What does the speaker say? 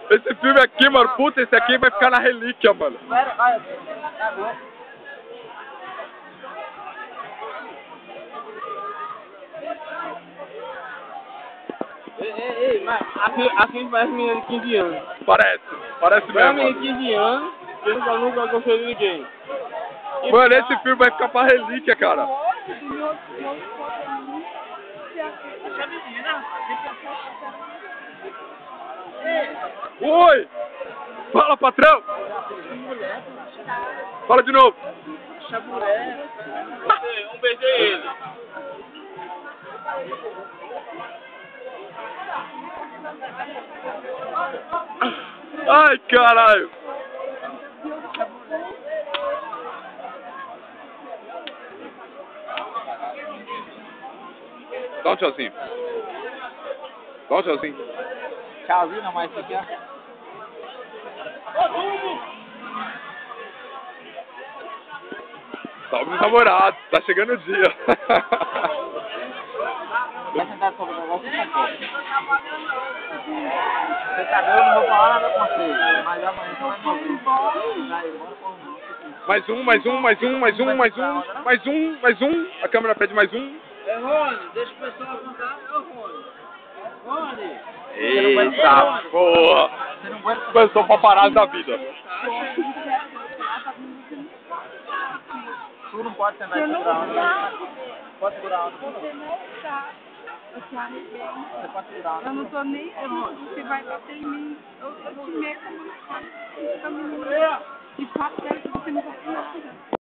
Esse filme aqui, mano, puta, esse aqui vai ficar na relíquia, mano. Ei, mas aqui parece menina de 15 anos. Parece É mesmo, menina de mano. 15 anos, que nunca gostei de ninguém. Mano, esse filme vai ficar pra relíquia, cara. Oi! Fala, patrão! Fala de novo! Um beijei ele. Ai, caralho! Dá um tchauzinho. Dá um tchauzinho. Tchauzinho, não, mas isso aqui é... Salve os namorados, tá chegando o dia. Vai sentar sobre o negócio e tá. Você tá vendo? Eu não vou falar nada com você, mas amanhã você vai me ouvir. Vai, bora pôr um. Mais um. A câmera pede mais um. É Rony, deixa o pessoal contar. É o Rony. Rony! Eita porra! Eu sou paparazzo da vida. Tu não pode sentar e segurar a onda. Pode segurar a onda. Você não está. Eu te arreguei. Você pode segurar a onda. Eu não tô nem. Você vai bater em mim. Eu te meto no caminho. De fato, quero que você me confie.